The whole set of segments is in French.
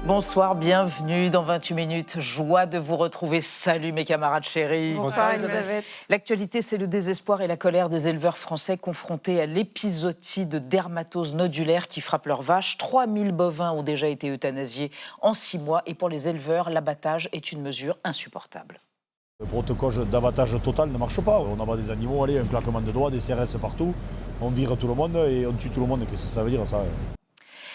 Bonsoir, bienvenue dans 28 minutes. Joie de vous retrouver. Salut mes camarades chéris. Bonsoir Elisabeth. L'actualité, c'est le désespoir et la colère des éleveurs français confrontés à l'épizootie de dermatose nodulaire qui frappe leurs vaches. 3000 bovins ont déjà été euthanasiés en 6 mois. Et pour les éleveurs, l'abattage est une mesure insupportable. Le protocole d'abattage total ne marche pas. On abat des animaux, allez, un claquement de doigts, des CRS partout. On vire tout le monde et on tue tout le monde. Qu'est-ce que ça veut dire ça ?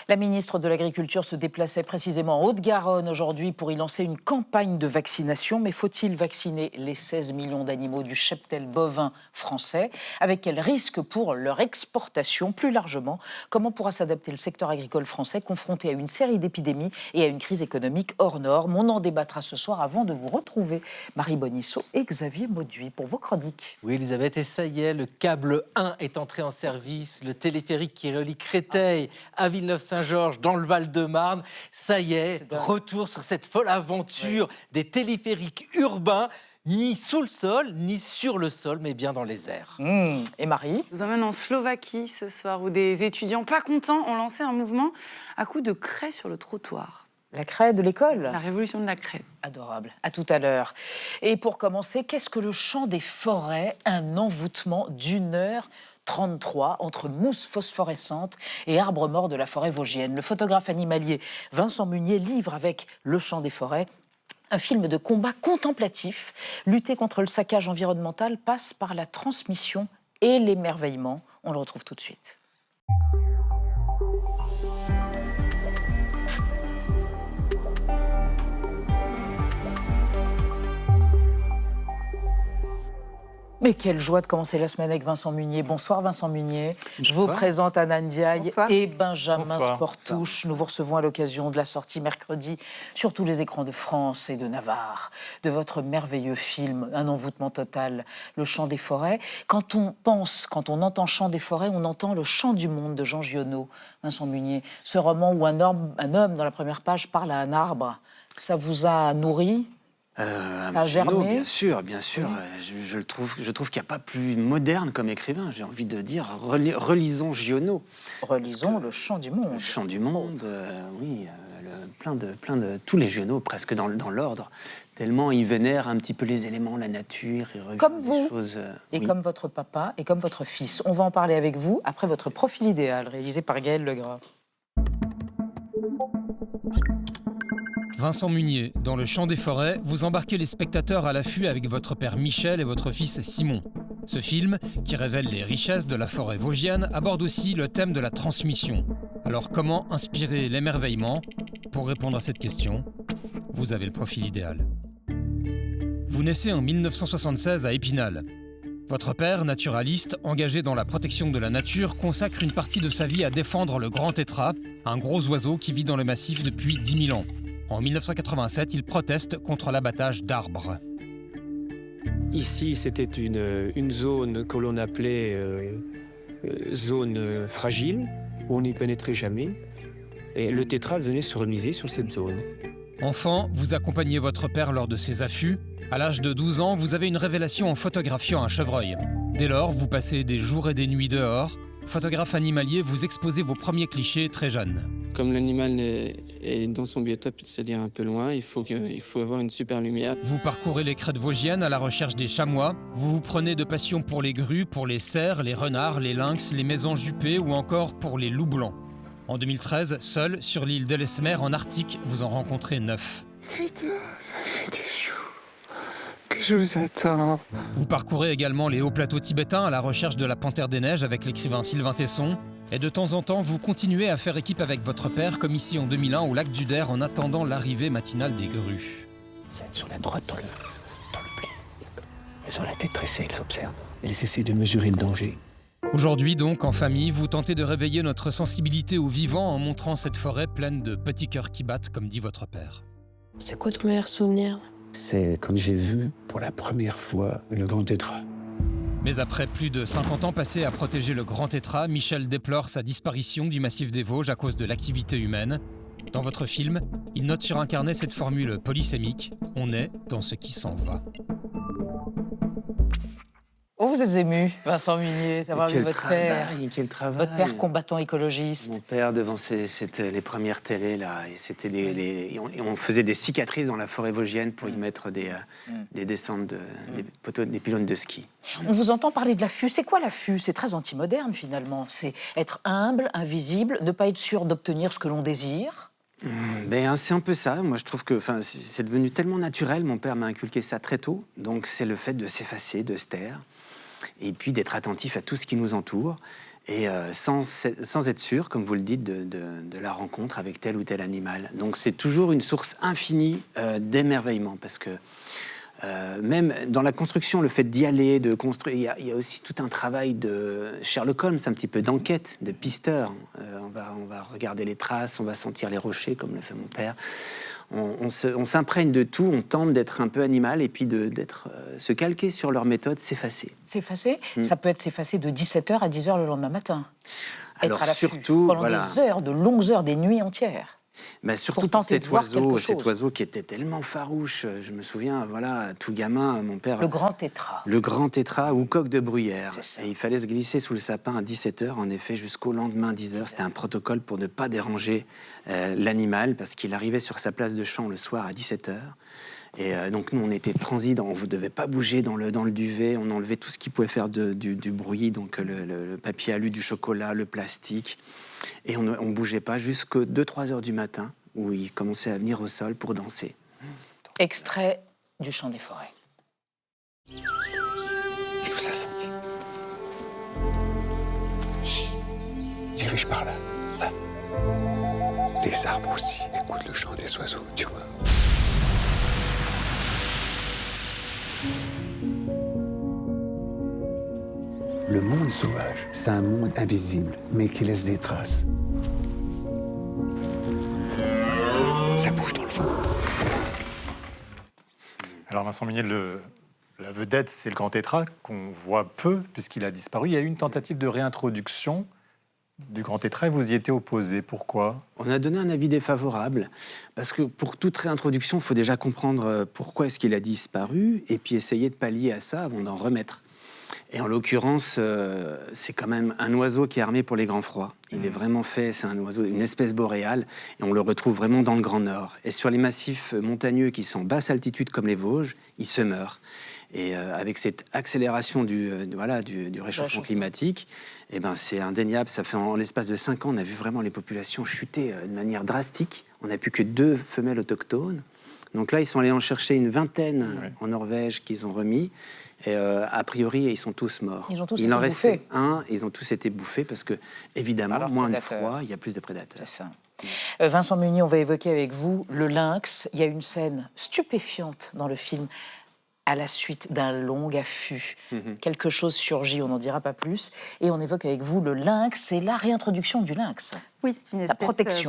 La ministre de l'Agriculture se déplaçait précisément en Haute-Garonne aujourd'hui pour y lancer une campagne de vaccination. Mais faut-il vacciner les 16 millions d'animaux du cheptel bovin français? Avec quel risque pour leur exportation? Plus largement, comment pourra s'adapter le secteur agricole français confronté à une série d'épidémies et à une crise économique hors norme? On en débattra ce soir avant de vous retrouver, Marie Bonisseau et Xavier Mauduit, pour vos chroniques. Oui, Elisabeth, et ça y est, le câble 1 est entré en service. Le téléphérique qui relie Créteil à Villeneuve-Saint-Georges dans le Val-de-Marne. Ça y est, retour sur cette folle aventure des téléphériques urbains, ni sous le sol, ni sur le sol, mais bien dans les airs. Et Marie? Je vous emmène en Slovaquie ce soir, où des étudiants pas contents ont lancé un mouvement à coups de craie sur le trottoir. La craie de l'école? La révolution de la craie. Adorable. À tout à l'heure. Et pour commencer, qu'est-ce que le chant des forêts? Un envoûtement d'1h33 entre mousse phosphorescente et arbres morts de la forêt vosgienne. Le photographe animalier Vincent Munier livre avec Le chant des forêts un film de combat contemplatif. Lutter contre le saccage environnemental passe par la transmission et l'émerveillement. On le retrouve tout de suite. Mais quelle joie de commencer la semaine avec Vincent Munier. Bonsoir Vincent Munier. Je vous présente Anna Ndiaye et Benjamin Sportouche. Nous vous recevons à l'occasion de la sortie mercredi sur tous les écrans de France et de Navarre de votre merveilleux film, Un envoûtement total, Le chant des forêts. Quand on entend Chant des forêts, on entend Le chant du monde de Jean Giono. Vincent Munier, ce roman où un homme dans la première page parle à un arbre, ça vous a nourri? Ça a germé? Bien sûr. Oui. Je trouve qu'il n'y a pas plus moderne comme écrivain. J'ai envie de dire, relisons Giono. Relisons Le chant du monde. Le chant du monde, oui, plein de tous les Giono presque dans l'ordre. Tellement il vénère un petit peu les éléments, la nature. Il regarde comme vous, des choses, et oui. comme votre papa, et comme votre fils. On va en parler avec vous après votre profil idéal, réalisé par Gaël Legras. Vincent Munier, dans Le chant des forêts, vous embarquez les spectateurs à l'affût avec votre père Michel et votre fils Simon. Ce film, qui révèle les richesses de la forêt vosgienne, aborde aussi le thème de la transmission. Alors comment inspirer l'émerveillement? Pour répondre à cette question, vous avez le profil idéal. Vous naissez en 1976 à Épinal. Votre père, naturaliste, engagé dans la protection de la nature, consacre une partie de sa vie à défendre le grand tétras, un gros oiseau qui vit dans le massif depuis 10 000 ans. En 1987, il proteste contre l'abattage d'arbres. Ici, c'était une zone que l'on appelait zone fragile, où on n'y pénétrait jamais. Et le tétras venait se remiser sur cette zone. Enfant, vous accompagnez votre père lors de ses affûts. À l'âge de 12 ans, vous avez une révélation en photographiant un chevreuil. Dès lors, vous passez des jours et des nuits dehors. Photographe animalier, vous exposez vos premiers clichés très jeune. Comme l'animal est dans son biotope, c'est-à-dire un peu loin, il faut avoir une super lumière. Vous parcourez les crêtes vosgiennes à la recherche des chamois. Vous vous prenez de passion pour les grues, pour les cerfs, les renards, les lynx, les maisons jupées ou encore pour les loups blancs. En 2013, seul, sur l'île d'Ellesmer, en Arctique, vous en rencontrez 9. Putain, ça fait des jours que je vous attends. Vous parcourez également les hauts plateaux tibétains à la recherche de la panthère des neiges avec l'écrivain Sylvain Tesson. Et de temps en temps, vous continuez à faire équipe avec votre père, comme ici en 2001 au lac du Der, en attendant l'arrivée matinale des grues. Celle sur la droite dans le pli. Elles ont la tête dressée, elles observent. Elles essaient de mesurer le danger. Aujourd'hui donc, en famille, vous tentez de réveiller notre sensibilité au vivant en montrant cette forêt pleine de petits cœurs qui battent, comme dit votre père. C'est quoi ton meilleur souvenir? C'est quand j'ai vu pour la première fois le grand tétras. Mais après plus de 50 ans passés à protéger le grand tétras, Michel déplore sa disparition du massif des Vosges à cause de l'activité humaine. Dans votre film, il note sur un carnet cette formule polysémique « On est dans ce qui s'en va ». Oh, vous êtes ému, Vincent Munier, d'avoir vu votre père. Quel travail. Votre père combattant écologiste. Mon père, devant les premières télés, là, et c'était on faisait des cicatrices dans la forêt vosgienne pour y mettre des descentes, des pylônes de ski. On vous entend parler de l'affût. C'est quoi l'affût? C'est très anti-moderne, finalement. C'est être humble, invisible, ne pas être sûr d'obtenir ce que l'on désire. C'est un peu ça. Moi, je trouve que c'est devenu tellement naturel. Mon père m'a inculqué ça très tôt. Donc, c'est le fait de s'effacer, de se taire, et puis d'être attentif à tout ce qui nous entoure, et sans être sûr, comme vous le dites, de la rencontre avec tel ou tel animal. Donc, c'est toujours une source infinie d'émerveillement, parce que même dans la construction, le fait d'y aller, de construire, il y a aussi tout un travail de Sherlock Holmes, un petit peu d'enquête, de pisteur. On va regarder les traces, on va sentir les rochers, comme le fait mon père. On s'imprègne de tout, on tente d'être un peu animal, et puis se calquer sur leur méthode, s'effacer. S'effacer, ça peut être s'effacer de 17h à 10h le lendemain matin. Alors être à l'affût surtout, pendant des heures, de longues heures, des nuits entières. Surtout pour cet oiseau qui était tellement farouche. Je me souviens, tout gamin, mon père... Le grand tétras. Le grand tétras ou coq de bruyère. Et il fallait se glisser sous le sapin à 17h, en effet, jusqu'au lendemain 10h. C'était un protocole pour ne pas déranger l'animal, parce qu'il arrivait sur sa place de champ le soir à 17h. Et donc nous, on était transis, on ne devait pas bouger dans le duvet, on enlevait tout ce qui pouvait faire du bruit, donc le papier alu, du chocolat, le plastique. Et on ne bougeait pas jusqu'à 2-3 heures du matin, où il commençait à venir au sol pour danser. Extrait du Chant des forêts. Il nous a sentis. Dirige par là, là. Les arbres aussi écoutent le chant des oiseaux, tu vois. Le monde sauvage, c'est un monde invisible, mais qui laisse des traces. Ça bouge dans le fond. Alors Vincent Munier, la vedette, c'est le grand tétras, qu'on voit peu, puisqu'il a disparu. Il y a eu une tentative de réintroduction du grand tétras et vous y étiez opposé. Pourquoi? On a donné un avis défavorable, parce que pour toute réintroduction, il faut déjà comprendre pourquoi est-ce qu'il a disparu, et puis essayer de pallier à ça avant d'en remettre. Et en l'occurrence, c'est quand même un oiseau qui est armé pour les grands froids. Il est vraiment fait, c'est un oiseau, une espèce boréale, et on le retrouve vraiment dans le Grand Nord. Et sur les massifs montagneux qui sont basse altitude comme les Vosges, il se meurt. Et avec cette accélération du réchauffement climatique, c'est indéniable. Ça fait en l'espace de 5 ans, on a vu vraiment les populations chuter de manière drastique. On n'a plus que 2 femelles autochtones. Donc là, ils sont allés en chercher une vingtaine en Norvège qu'ils ont remis. Et a priori, ils sont tous morts. Il en restait un, ils ont tous été bouffés parce que, évidemment, moins de froid, il y a plus de prédateurs. C'est ça. Vincent Munier, on va évoquer avec vous le lynx. Il y a une scène stupéfiante dans le film à la suite d'un long affût. Quelque chose surgit, on n'en dira pas plus. Et on évoque avec vous le lynx et la réintroduction du lynx. Oui, c'est une espèce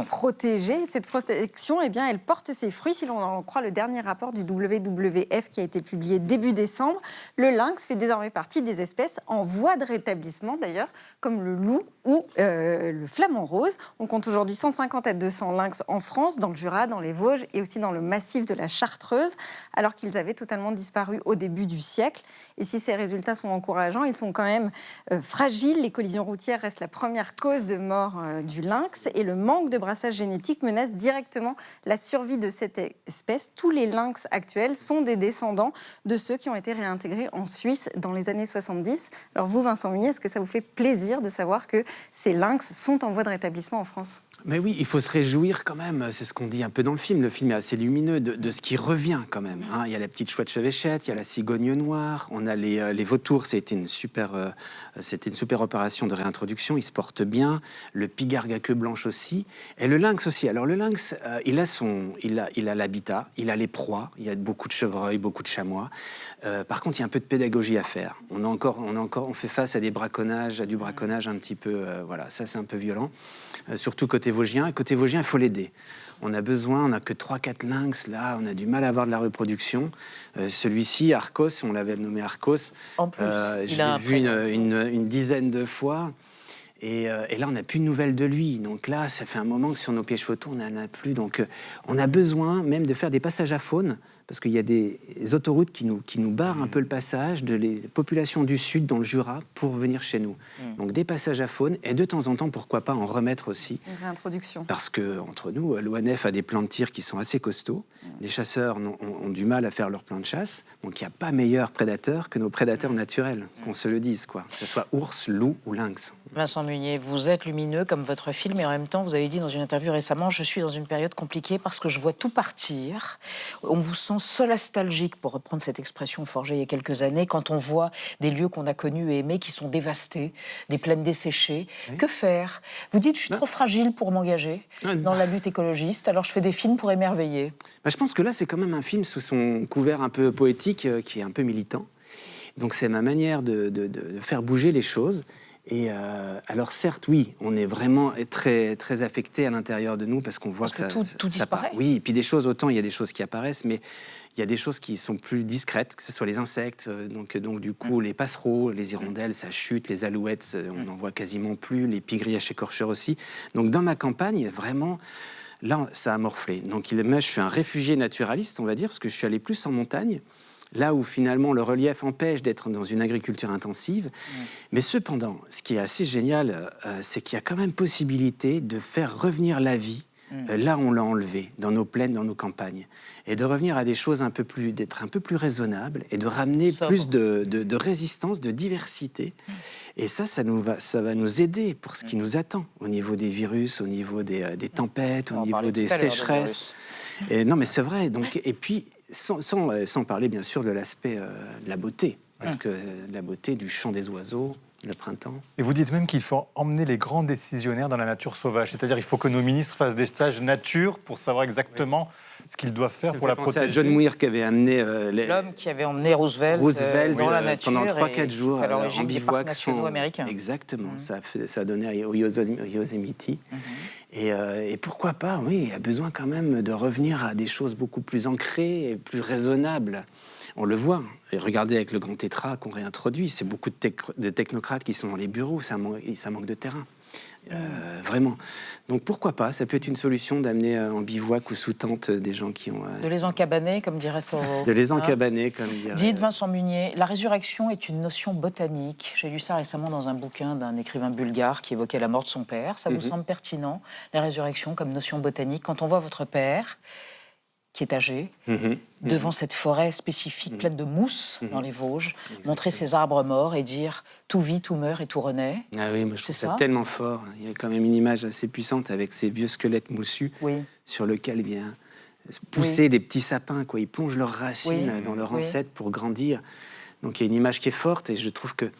protégée. Cette protection, elle porte ses fruits. Si l'on en croit le dernier rapport du WWF qui a été publié début décembre, le lynx fait désormais partie des espèces en voie de rétablissement, d'ailleurs, comme le loup ou le flamant rose. On compte aujourd'hui 150 à 200 lynx en France, dans le Jura, dans les Vosges et aussi dans le massif de la Chartreuse, alors qu'ils avaient totalement disparu au début du siècle. Et si ces résultats sont encourageants, ils sont quand même fragiles. Les collisions routières restent la première cause de mort du lynx. Et le manque de brassage génétique menace directement la survie de cette espèce. Tous les lynx actuels sont des descendants de ceux qui ont été réintégrés en Suisse dans les années 70. Alors vous, Vincent Munier, est-ce que ça vous fait plaisir de savoir que ces lynx sont en voie de rétablissement en France ? Mais oui, il faut se réjouir quand même, c'est ce qu'on dit un peu dans le film. Le film est assez lumineux de ce qui revient quand même. Il y a la petite chouette chevêchette, il y a la cigogne noire, on a les vautours, c'était une super opération de réintroduction, ils se portent bien. Le pigargue à queue blanche aussi, et le lynx aussi. Alors le lynx, il a l'habitat, il a les proies, il y a beaucoup de chevreuils, beaucoup de chamois. Par contre, il y a un peu de pédagogie à faire. On fait face à du braconnage un petit peu, ça c'est un peu violent, surtout côté vosgien. Et côté vosgien, il faut l'aider. On n'a que 3-4 lynx, là, on a du mal à avoir de la reproduction. Celui-ci, Arcos, on l'avait nommé Arcos. En plus, je l'ai vu une dizaine de fois. Et là, on n'a plus de nouvelles de lui. Donc là, ça fait un moment que sur nos pièges photos, on n'en a plus. Donc on a besoin même de faire des passages à faune parce qu'il y a des autoroutes qui nous barrent un peu le passage de les populations du sud, dans le Jura, pour venir chez nous. Donc des passages à faune, et de temps en temps, pourquoi pas en remettre aussi. Une réintroduction. Parce qu'entre nous, l'ONF a des plans de tir qui sont assez costauds. Les chasseurs ont du mal à faire leur plan de chasse, donc il n'y a pas meilleur prédateur que nos prédateurs naturels, qu'on se le dise, quoi. Que ce soit ours, loup ou lynx. Vincent Munier, vous êtes lumineux comme votre film, et en même temps, vous avez dit dans une interview récemment, je suis dans une période compliquée parce que je vois tout partir. On vous sent solastalgique, pour reprendre cette expression forgée il y a quelques années, quand on voit des lieux qu'on a connus et aimés qui sont dévastés, des plaines desséchées. Oui. Que faire? Vous dites, je suis trop fragile pour m'engager dans la lutte écologiste, alors je fais des films pour émerveiller. Je pense que là, c'est quand même un film sous son couvert un peu poétique, qui est un peu militant. Donc c'est ma manière de faire bouger les choses. Et alors certes, oui, on est vraiment très, très affecté à l'intérieur de nous parce qu'on voit que tout disparaît. Oui, et puis des choses, autant il y a des choses qui apparaissent, mais il y a des choses qui sont plus discrètes, que ce soit les insectes, donc du coup les passereaux, les hirondelles, ça chute, les alouettes, on n'en voit quasiment plus, les pygriaches écorcheurs aussi. Donc dans ma campagne, vraiment, là, ça a morflé. Donc moi, je suis un réfugié naturaliste, on va dire, parce que je suis allé plus en montagne, là où finalement le relief empêche d'être dans une agriculture intensive. Mais cependant, ce qui est assez génial, c'est qu'il y a quand même possibilité de faire revenir la vie là où on l'a enlevé, dans nos plaines, dans nos campagnes, et de revenir à des choses d'être un peu plus raisonnables et de ramener plus de résistance, de diversité. Et ça va nous aider pour ce qui nous attend au niveau des virus, au niveau des tempêtes, au niveau des sécheresses. Et non, mais c'est vrai. Donc, et puis, sans parler bien sûr de l'aspect de la beauté, parce que la beauté du chant des oiseaux, le printemps. Et vous dites même qu'il faut emmener les grands décisionnaires dans la nature sauvage, c'est-à-dire il faut que nos ministres fassent des stages nature pour savoir exactement ce qu'ils doivent faire pour la protéger. À John Muir qui avait amené l'homme qui avait emmené Roosevelt dans la nature pendant 3-4 jours à l'origine des parcs nationaux américains. Exactement, ça a donné au Yosemite. Et pourquoi pas, oui, il y a besoin quand même de revenir à des choses beaucoup plus ancrées et plus raisonnables. On le voit. Et regardez avec le grand tétra qu'on réintroduit, c'est beaucoup de technocrates qui sont dans les bureaux, ça manque de terrain. Vraiment. Donc pourquoi pas, ça peut être une solution d'amener en bivouac ou sous tente des gens qui ont... De les encabaner, comme dirait Thoreau. De les encabaner, comme dirait... Dites Vincent Munier, la résurrection est une notion botanique. J'ai lu ça récemment dans un bouquin d'un écrivain bulgare qui évoquait la mort de son père. Ça vous semble pertinent, la résurrection comme notion botanique? Quand on voit votre père, qui est âgé, devant cette forêt spécifique pleine de mousse dans les Vosges, montrer ces arbres morts et dire « tout vit, tout meurt et tout renaît ». Ah oui, moi je trouve ça tellement fort. Il y a quand même une image assez puissante avec ces vieux squelettes moussus sur lesquels vient pousser des petits sapins, quoi. Ils plongent leurs racines dans leur ancêtre pour grandir. Donc il y a une image qui est forte et je trouve que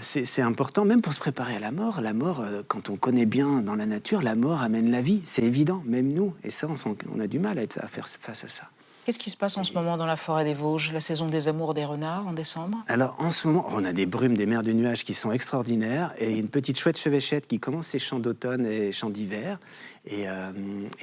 c'est important, même pour se préparer à la mort. La mort, quand on connaît bien dans la nature, la mort amène la vie, c'est évident, même nous. Et ça, on a du mal à faire face à ça. Qu'est-ce qui se passe en ce moment dans la forêt des Vosges, la saison des amours des renards en décembre? Alors en ce moment, on a des brumes, des mers de nuages qui sont extraordinaires et une petite chouette chevêchette qui commence ses chants d'automne et chants d'hiver. Et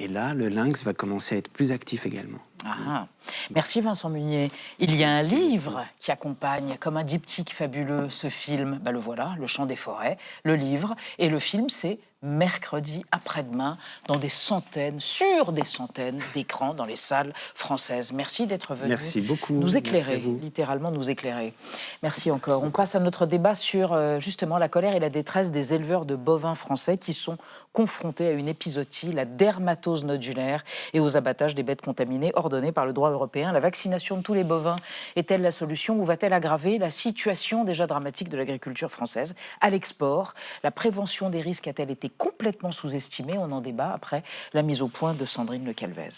là, le lynx va commencer à être plus actif également. Ah, merci Vincent Munier. Il y a un livre qui accompagne, comme un diptyque fabuleux, ce film. Le voilà, Le Chant des forêts, le livre. Et le film, c'est mercredi après-demain, dans des centaines, sur des centaines d'écrans dans les salles françaises. Merci d'être venu. Merci beaucoup. Nous éclairer, littéralement nous éclairer. Merci encore. On passe à notre débat sur justement la colère et la détresse des éleveurs de bovins français qui sont confrontés à une épizootie, la dermatose nodulaire, et aux abattages des bêtes contaminées ordonnées par le droit européen. La vaccination de tous les bovins est-elle la solution ou va-t-elle aggraver la situation déjà dramatique de l'agriculture française à l'export? La prévention des risques a-t-elle été complètement sous-estimée? On en débat après la mise au point de Sandrine Le Calvez.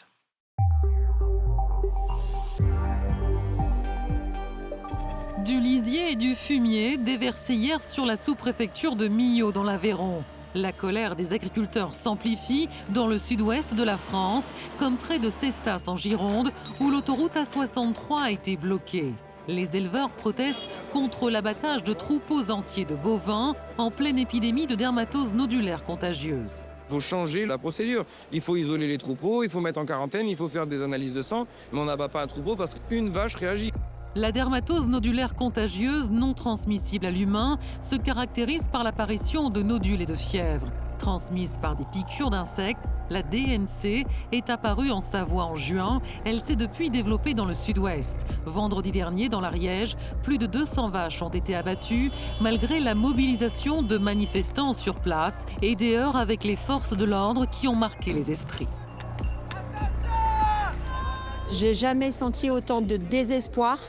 Du lisier et du fumier déversés hier sur la sous-préfecture de Millau dans l'Aveyron. La colère des agriculteurs s'amplifie dans le sud-ouest de la France, comme près de Cestas en Gironde, où l'autoroute A63 a été bloquée. Les éleveurs protestent contre l'abattage de troupeaux entiers de bovins en pleine épidémie de dermatose nodulaire contagieuse. Il faut changer la procédure. Il faut isoler les troupeaux, il faut mettre en quarantaine, il faut faire des analyses de sang, mais on n'abat pas un troupeau parce qu'une vache réagit. La dermatose nodulaire contagieuse, non transmissible à l'humain, se caractérise par l'apparition de nodules et de fièvre. Transmise par des piqûres d'insectes, la DNC est apparue en Savoie en juin. Elle s'est depuis développée dans le sud-ouest. Vendredi dernier, dans l'Ariège, plus de 200 vaches ont été abattues, malgré la mobilisation de manifestants sur place et des heurts avec les forces de l'ordre qui ont marqué les esprits. J'ai jamais senti autant de désespoir,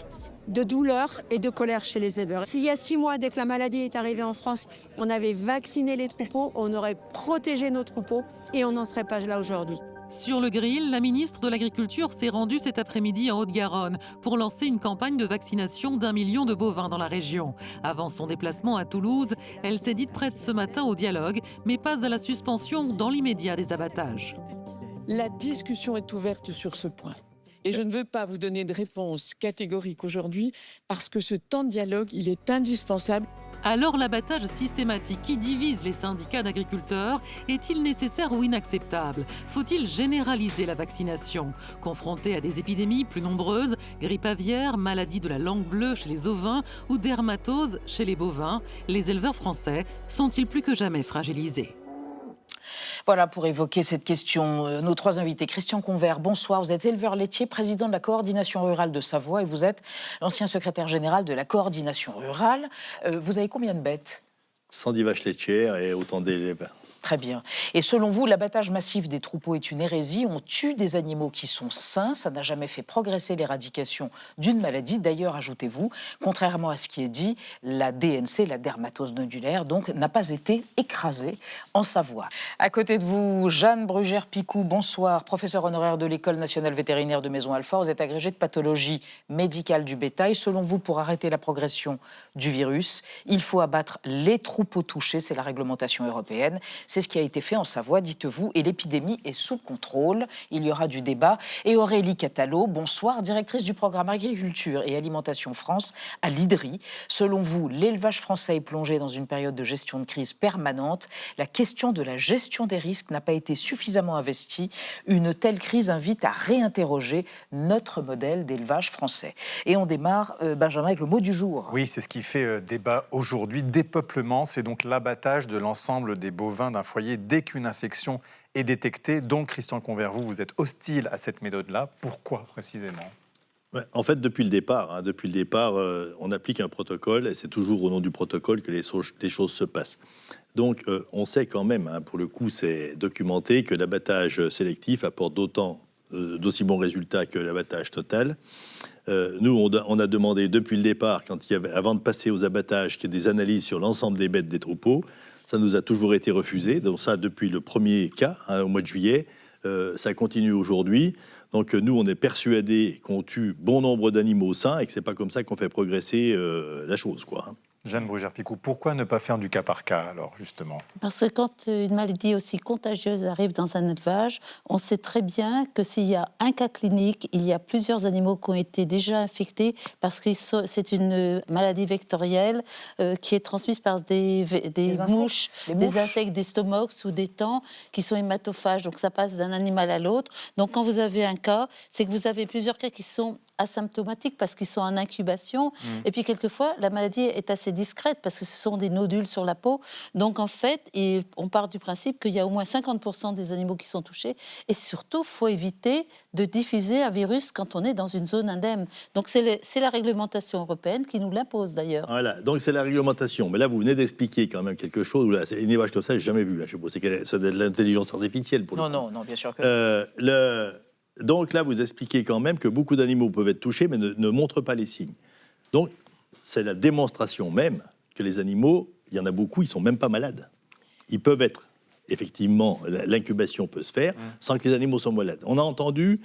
de douleur et de colère chez les éleveurs. S'il y a 6 mois, dès que la maladie est arrivée en France, on avait vacciné les troupeaux, on aurait protégé nos troupeaux et on n'en serait pas là aujourd'hui. Sur le grill, la ministre de l'Agriculture s'est rendue cet après-midi en Haute-Garonne pour lancer une campagne de vaccination d'1 million de bovins dans la région. Avant son déplacement à Toulouse, elle s'est dite prête ce matin au dialogue, mais pas à la suspension dans l'immédiat des abattages. La discussion est ouverte sur ce point. Et je ne veux pas vous donner de réponse catégorique aujourd'hui parce que ce temps de dialogue, il est indispensable. Alors l'abattage systématique qui divise les syndicats d'agriculteurs est-il nécessaire ou inacceptable? Faut-il généraliser la vaccination? Confrontés à des épidémies plus nombreuses, grippe aviaire, maladie de la langue bleue chez les ovins ou dermatose chez les bovins, les éleveurs français sont-ils plus que jamais fragilisés? Voilà pour évoquer cette question. Nos 3 invités. Christian Convert, bonsoir. Vous êtes éleveur laitier, président de la coordination rurale de Savoie et vous êtes l'ancien secrétaire général de la coordination rurale. Vous avez combien de bêtes? 110 vaches laitières et autant d'élèves. Très bien. Et selon vous, l'abattage massif des troupeaux est une hérésie. On tue des animaux qui sont sains. Ça n'a jamais fait progresser l'éradication d'une maladie. D'ailleurs, ajoutez-vous, contrairement à ce qui est dit, la DNC, la dermatose nodulaire, donc, n'a pas été écrasée en Savoie. À côté de vous, Jeanne Brugère-Picou, bonsoir. Professeure honoraire de l'École nationale vétérinaire de Maisons-Alfort. Vous êtes agrégée de pathologie médicale du bétail. Selon vous, pour arrêter la progression du virus, il faut abattre les troupeaux touchés. C'est la réglementation européenne. C'est ce qui a été fait en Savoie, dites-vous, et l'épidémie est sous contrôle. Il y aura du débat. Et Aurélie Catalo, bonsoir, directrice du programme Agriculture et Alimentation France à l'IDRI. Selon vous, l'élevage français est plongé dans une période de gestion de crise permanente. La question de la gestion des risques n'a pas été suffisamment investie. Une telle crise invite à réinterroger notre modèle d'élevage français. Et on démarre, Benjamin, avec le mot du jour. Oui, c'est ce qui fait débat aujourd'hui. Dépeuplement, c'est donc l'abattage de l'ensemble des bovins d'un foyer dès qu'une infection est détectée. Donc, Christian Convert, vous êtes hostile à cette méthode-là. Pourquoi, précisément ? Ouais, en fait, depuis le départ, on applique un protocole et c'est toujours au nom du protocole que les choses se passent. Donc, on sait quand même, pour le coup, c'est documenté, que l'abattage sélectif apporte d'aussi bons résultats que l'abattage total. Nous, on a demandé depuis le départ, avant de passer aux abattages, qu'il y ait des analyses sur l'ensemble des bêtes des troupeaux. Ça nous a toujours été refusé. Donc ça, depuis le premier cas, au mois de juillet, ça continue aujourd'hui. Donc nous, on est persuadés qu'on tue bon nombre d'animaux sains et que c'est pas comme ça qu'on fait progresser la chose, quoi. Jeanne Brugère-Picou, pourquoi ne pas faire du cas par cas, alors, justement ? Parce que quand une maladie aussi contagieuse arrive dans un élevage, on sait très bien que s'il y a un cas clinique, il y a plusieurs animaux qui ont été déjà infectés parce que c'est une maladie vectorielle qui est transmise par des mouches, des insectes, des stomox ou des tans qui sont hématophages. Donc ça passe d'un animal à l'autre. Donc quand vous avez un cas, c'est que vous avez plusieurs cas qui sont asymptomatiques parce qu'ils sont en incubation. Et puis quelquefois, la maladie est assez discrète parce que ce sont des nodules sur la peau. Donc en fait, on part du principe qu'il y a au moins 50% des animaux qui sont touchés. Et surtout, il faut éviter de diffuser un virus quand on est dans une zone indemne. Donc c'est la réglementation européenne qui nous l'impose d'ailleurs. Voilà, donc c'est la réglementation. Mais là, vous venez d'expliquer quand même quelque chose. Là, c'est une image comme ça, je n'ai jamais vu. Je suppose que c'est de l'intelligence artificielle. Non, bien sûr que Donc là, vous expliquez quand même que beaucoup d'animaux peuvent être touchés, mais ne montrent pas les signes. Donc, c'est la démonstration même que les animaux, il y en a beaucoup, ils ne sont même pas malades. Ils peuvent être, effectivement, l'incubation peut se faire sans que les animaux soient malades. On a entendu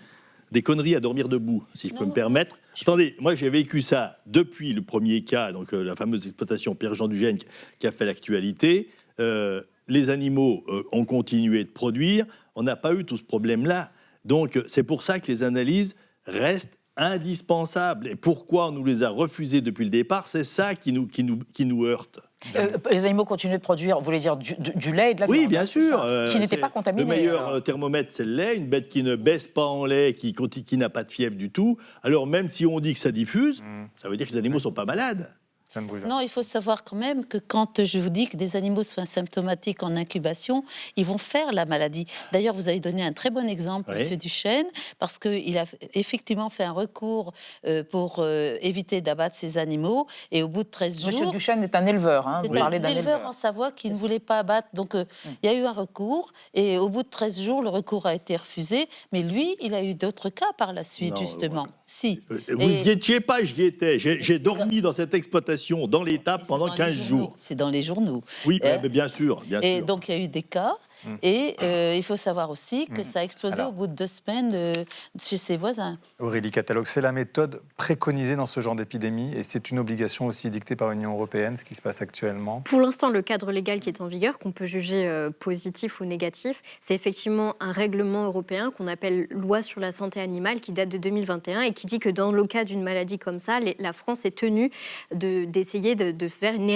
des conneries à dormir debout, si je peux me permettre. Attendez, moi j'ai vécu ça depuis le premier cas, donc la fameuse exploitation Pierre-Jean Dugène qui a fait l'actualité. Les animaux ont continué de produire, on n'a pas eu tout ce problème-là. Donc, c'est pour ça que les analyses restent indispensables. Et pourquoi on nous les a refusées depuis le départ, c'est ça qui nous heurte. Les animaux continuent de produire, vous voulez dire du lait et de la viande? Oui, bien sûr. Qui n'étaient pas contaminés. Le meilleur thermomètre, c'est le lait. Une bête qui ne baisse pas en lait, qui n'a pas de fièvre du tout. Alors, même si on dit que ça diffuse, ça veut dire que les animaux ne sont pas malades. Non, il faut savoir quand même que quand je vous dis que des animaux sont asymptomatiques en incubation, ils vont faire la maladie. D'ailleurs, vous avez donné un très bon exemple, Monsieur Duchesne, parce qu'il a effectivement fait un recours pour éviter d'abattre ces animaux, et au bout de 13 jours... Monsieur Duchesne est un éleveur, hein, vous parlez d'un éleveur en Savoie qui ne voulait pas abattre, donc il y a eu un recours, et au bout de 13 jours, le recours a été refusé, mais lui, il a eu d'autres cas par la suite, justement. Si. Vous n'y étiez pas, j'y étais. J'ai dormi dans cette exploitation, dans l'étable, pendant 15 jours. C'est dans les journaux. Oui, mais bien sûr. Et donc, il y a eu des cas. Et il faut savoir aussi que ça a explosé au bout de 2 semaines chez ses voisins. Aurélie Catalogue, c'est la méthode préconisée dans ce genre d'épidémie et c'est une obligation aussi dictée par l'Union européenne, ce qui se passe actuellement. Pour l'instant, le cadre légal qui est en vigueur, qu'on peut juger positif ou négatif, c'est effectivement un règlement européen qu'on appelle loi sur la santé animale qui date de 2021 et qui dit que dans le cas d'une maladie comme ça, la France est tenue d'essayer de faire une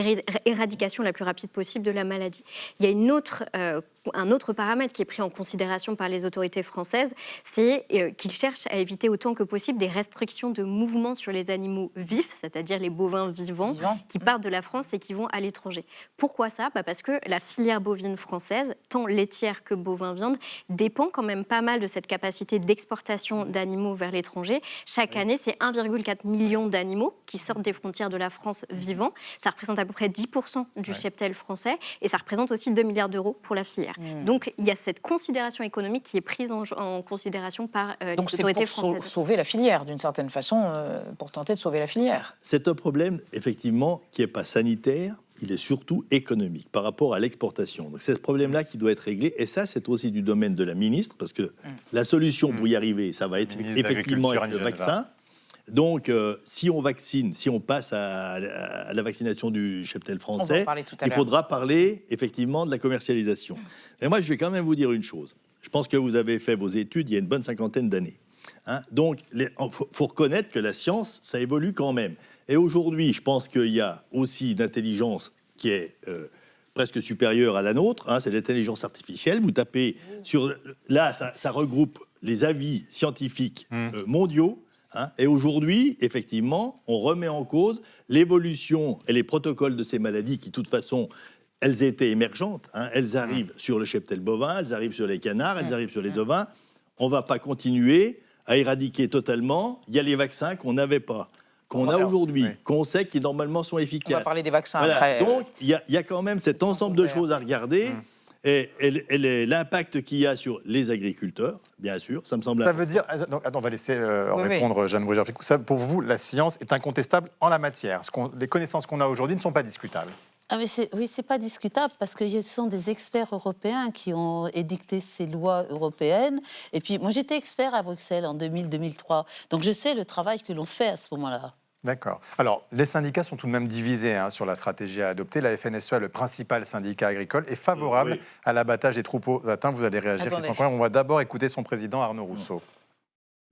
éradication la plus rapide possible de la maladie. Il y a un autre paramètre qui est pris en considération par les autorités françaises, c'est qu'ils cherchent à éviter autant que possible des restrictions de mouvement sur les animaux vifs, c'est-à-dire les bovins vivants, qui partent de la France et qui vont à l'étranger. Pourquoi ça ? Parce que la filière bovine française, tant laitière que bovin-viande, dépend quand même pas mal de cette capacité d'exportation d'animaux vers l'étranger. Chaque année, c'est 1,4 million d'animaux qui sortent des frontières de la France vivants. Ça représente à peu près 10% du cheptel français et ça représente aussi 2 milliards d'euros pour la filière. Donc, il y a cette considération économique qui est prise en considération par les autorités françaises. Donc, c'est pour sauver la filière, d'une certaine façon, pour tenter de sauver la filière. C'est un problème, effectivement, qui n'est pas sanitaire, il est surtout économique par rapport à l'exportation. Donc, c'est ce problème-là qui doit être réglé. Et ça, c'est aussi du domaine de la ministre, parce que la solution pour y arriver, ça va être effectivement le vaccin. Donc, si on vaccine, si on passe à la vaccination du cheptel français, il faudra parler effectivement de la commercialisation. Et moi, je vais quand même vous dire une chose. Je pense que vous avez fait vos études il y a une bonne 50aine d'années. Donc, il faut reconnaître que la science, ça évolue quand même. Et aujourd'hui, je pense qu'il y a aussi une intelligence qui est presque supérieure à la nôtre. C'est l'intelligence artificielle. Vous tapez sur... Là, ça regroupe les avis scientifiques mondiaux. Et aujourd'hui, effectivement, on remet en cause l'évolution et les protocoles de ces maladies qui, de toute façon, elles étaient émergentes. Elles arrivent sur le cheptel bovin, elles arrivent sur les canards, elles arrivent sur les ovins. On ne va pas continuer à éradiquer totalement. Il y a les vaccins qu'on n'avait pas, qu'on a aujourd'hui, qu'on sait qui normalement sont efficaces. On va parler des vaccins après. Donc, il y a quand même cet ensemble de choses à regarder. Et l'impact qu'il y a sur les agriculteurs, bien sûr, ça me semble important. Ça veut dire... Donc, on va laisser répondre Jeanne Bruguière-Picot. Pour vous, la science est incontestable en la matière. Les connaissances qu'on a aujourd'hui ne sont pas discutables. Oui, c'est pas discutable parce que ce sont des experts européens qui ont édicté ces lois européennes. Et puis, moi, j'étais expert à Bruxelles en 2000-2003. Donc, je sais le travail que l'on fait à ce moment-là. D'accord. Alors, les syndicats sont tout de même divisés sur la stratégie à adopter. La FNSEA, le principal syndicat agricole, est favorable à l'abattage des troupeaux atteints. Vous allez réagir, Christian Converve. On va d'abord écouter son président, Arnaud Rousseau.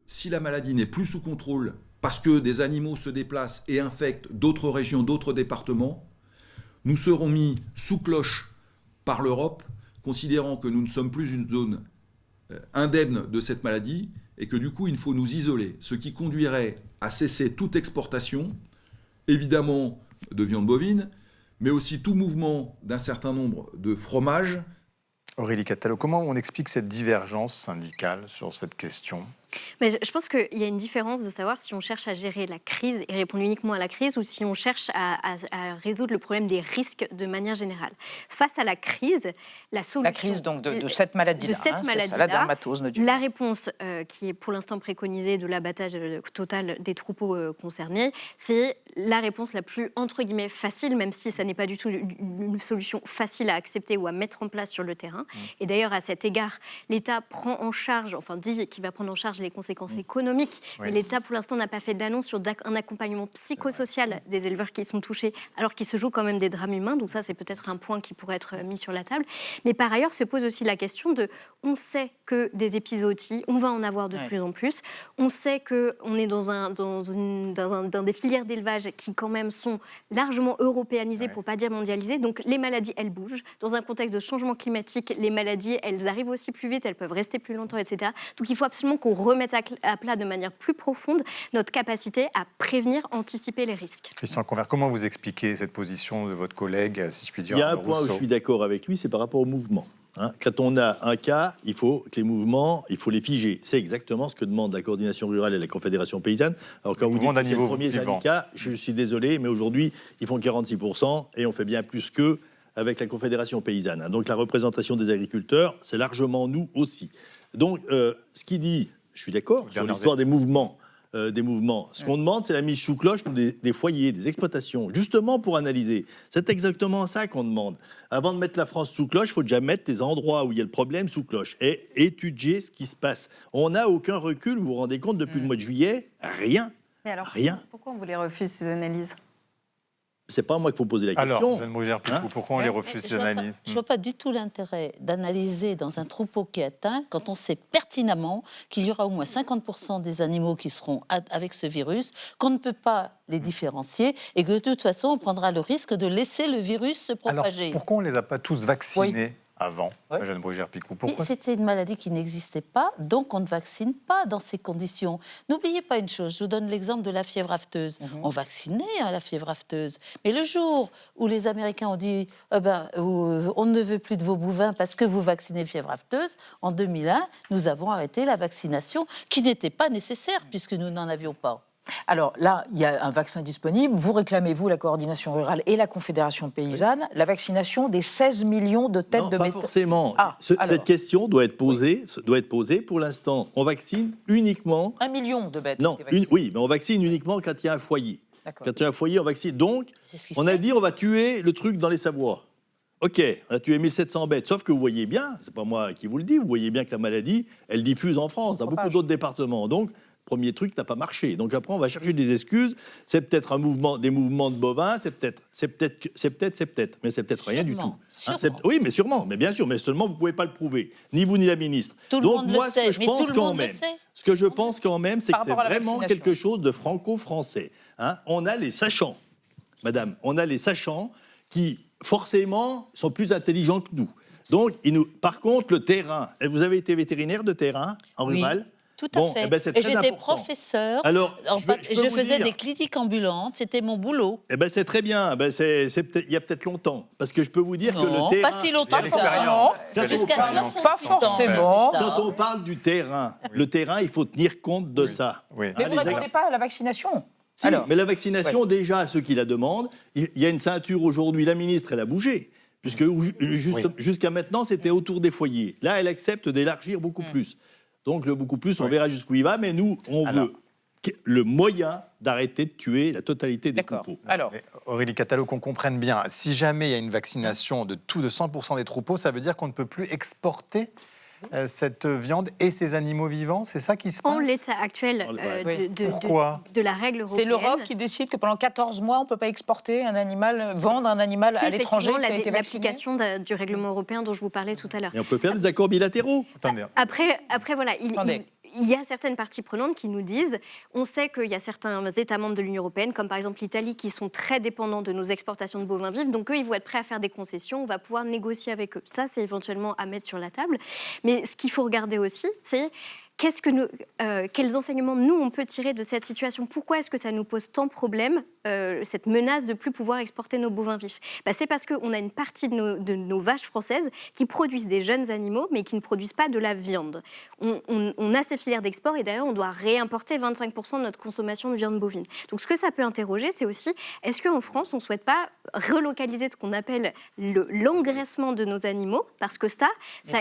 Si la maladie n'est plus sous contrôle parce que des animaux se déplacent et infectent d'autres régions, d'autres départements, nous serons mis sous cloche par l'Europe, considérant que nous ne sommes plus une zone indemne de cette maladie et que du coup, il faut nous isoler, ce qui conduirait à cesser toute exportation, évidemment de viande bovine, mais aussi tout mouvement d'un certain nombre de fromages. Aurélie Catalogue, comment on explique cette divergence syndicale sur cette question ? Mais je pense qu'il y a une différence de savoir si on cherche à gérer la crise et répondre uniquement à la crise ou si on cherche à résoudre le problème des risques de manière générale. Face à la crise, la solution... La crise donc de cette maladie-là, la dermatose nodulaire. La réponse qui est pour l'instant préconisée de l'abattage total des troupeaux concernés, c'est la réponse la plus, entre guillemets, facile, même si ça n'est pas du tout une solution facile à accepter ou à mettre en place sur le terrain. Et d'ailleurs, à cet égard, l'État prend en charge, dit qu'il va prendre en charge les conséquences économiques, mais l'État, pour l'instant, n'a pas fait d'annonce sur un accompagnement psychosocial des éleveurs qui sont touchés, alors qu'il se joue quand même des drames humains. Donc ça, c'est peut-être un point qui pourrait être mis sur la table. Mais par ailleurs, se pose aussi la question on sait que des épizooties, on va en avoir de plus en plus. On sait qu'on est dans des filières d'élevage qui, quand même, sont largement européanisées, pour ne pas dire mondialisées. Donc les maladies, elles bougent. Dans un contexte de changement climatique, les maladies, elles arrivent aussi plus vite, elles peuvent rester plus longtemps, etc. Donc il faut absolument qu'on remettre à plat de manière plus profonde notre capacité à prévenir, anticiper les risques. Christian Convert, comment vous expliquez cette position de votre collègue, si je puis dire? Il y a un point où je suis d'accord avec lui, c'est par rapport au mouvement. Quand on a un cas, il faut que les mouvements, il faut les figer. C'est exactement ce que demande la coordination rurale et la Confédération paysanne. Alors quand vous dites que c'est le premier syndicat, je suis désolé, mais aujourd'hui, ils font 46% et on fait bien plus qu'eux avec la Confédération paysanne. Donc la représentation des agriculteurs, c'est largement nous aussi. Donc ce qu'il dit, je suis d'accord, sur l'histoire des mouvements. Ce qu'on demande, c'est la mise sous cloche des foyers, des exploitations, justement pour analyser. C'est exactement ça qu'on demande. Avant de mettre la France sous cloche, il faut déjà mettre les endroits où il y a le problème sous cloche et étudier ce qui se passe. On n'a aucun recul, vous vous rendez compte, depuis le mois de juillet, rien. Mais alors, rien. Pourquoi on vous les refuse, ces analyses ? C'est pas à moi qu'il faut poser la question. Alors, Jeanne Bruguière-Picou, pourquoi on les refuse, ces analyses? Je ne vois pas du tout l'intérêt d'analyser dans un troupeau qui est atteint quand on sait pertinemment qu'il y aura au moins 50% des animaux qui seront avec ce virus, qu'on ne peut pas les différencier et que de toute façon, on prendra le risque de laisser le virus se propager. Alors, pourquoi on ne les a pas tous vaccinés avant, Jeanne Bruguière-Picou? Pourquoi? C'était une maladie qui n'existait pas, donc on ne vaccine pas dans ces conditions. N'oubliez pas une chose, je vous donne l'exemple de la fièvre afteuse. On vaccinait la fièvre afteuse. Mais le jour où les Américains ont dit on ne veut plus de vos bovins parce que vous vaccinez fièvre afteuse, en 2001, nous avons arrêté la vaccination qui n'était pas nécessaire puisque nous n'en avions pas. Alors là, il y a un vaccin disponible. Vous réclamez, vous, la coordination rurale et la Confédération paysanne, la vaccination des 16 millions de têtes de bétail. Non, pas forcément. Cette question doit être posée. Pour l'instant, on vaccine uniquement... 1 million de bêtes. Non, oui, mais on vaccine uniquement quand il y a un foyer. Quand il y a un foyer, on vaccine. Donc, on a dit on va tuer le truc dans les Savoies. Ok, on a tué 1700 bêtes, sauf que vous voyez bien, c'est pas moi qui vous le dis, vous voyez bien que la maladie, elle diffuse en France, dans beaucoup d'autres départements. Donc, premier truc n'a pas marché. Donc après, on va chercher des excuses. C'est peut-être des mouvements de bovins, c'est peut-être, mais c'est peut-être rien du tout. Oui, mais sûrement, mais bien sûr, mais seulement vous pouvez pas le prouver, ni vous ni la ministre. Donc moi, ce que je pense quand même, c'est que c'est vraiment quelque chose de franco-français. On a les sachants, madame, on a les sachants qui forcément sont plus intelligents que nous. Donc, par contre, le terrain. Vous avez été vétérinaire de terrain en rural? Tout à fait. Eh ben, et j'étais professeur. Alors, je faisais des cliniques ambulantes. C'était mon boulot. Eh ben, c'est très bien. Il y a peut-être longtemps. Parce que je peux vous dire que le terrain... pas si longtemps que ça. Jusqu'à 60 pas forcément. Quand on parle du terrain, le terrain, il faut tenir compte de ça. Mais vous ne répondez pas à la vaccination. Si, mais la vaccination, déjà, ceux qui la demandent, il y a une ceinture aujourd'hui. La ministre, elle a bougé. Puisque jusqu'à maintenant, c'était autour des foyers. Là, elle accepte d'élargir beaucoup plus. Donc, le beaucoup plus, on verra jusqu'où il va. Mais nous, on veut le moyen d'arrêter de tuer la totalité des troupeaux. Alors, Aurélie Catalo, qu'on comprenne bien, si jamais il y a une vaccination de 100% des troupeaux, ça veut dire qu'on ne peut plus exporter cette viande et ces animaux vivants? C'est ça qui se passe? En l'état actuel de la règle européenne. C'est l'Europe qui décide que pendant 14 mois, on ne peut pas exporter un animal, vendre un animal à l'étranger qui a été vacciné? L'application du règlement européen dont je vous parlais tout à l'heure. Et on peut faire des accords bilatéraux. Après voilà, il y a certaines parties prenantes qui nous disent, on sait qu'il y a certains États membres de l'Union européenne, comme par exemple l'Italie, qui sont très dépendants de nos exportations de bovins vifs, donc eux, ils vont être prêts à faire des concessions, on va pouvoir négocier avec eux. Ça, c'est éventuellement à mettre sur la table. Mais ce qu'il faut regarder aussi, c'est quels enseignements nous on peut tirer de cette situation? Pourquoi est-ce que ça nous pose tant de problèmes, cette menace de plus pouvoir exporter nos bovins vifs? C'est parce qu'on a une partie de nos vaches françaises qui produisent des jeunes animaux, mais qui ne produisent pas de la viande. On a ces filières d'export et d'ailleurs on doit réimporter 25% de notre consommation de viande bovine. Donc ce que ça peut interroger, c'est aussi, est-ce qu'en France on ne souhaite pas relocaliser ce qu'on appelle l'engraissement de nos animaux? Parce que ça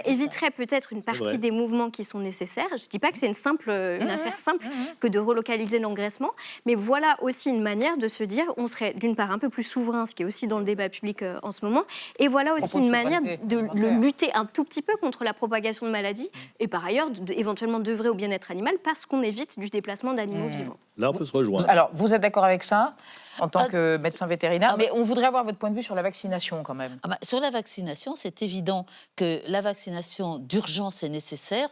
éviterait peut-être une partie des mouvements qui sont nécessaires. Je ne dis pas que c'est une affaire simple que de relocaliser l'engraissement, mais voilà aussi une manière de se dire on serait d'une part un peu plus souverain, ce qui est aussi dans le débat public en ce moment, et voilà aussi une manière de lutter un tout petit peu contre la propagation de maladies, et par ailleurs éventuellement d'œuvrer au bien-être animal parce qu'on évite du déplacement d'animaux vivants. Là, on peut se rejoindre. Alors, vous êtes d'accord avec ça en tant que médecin vétérinaire, mais on voudrait avoir votre point de vue sur la vaccination quand même. Sur la vaccination, c'est évident que la vaccination d'urgence est nécessaire.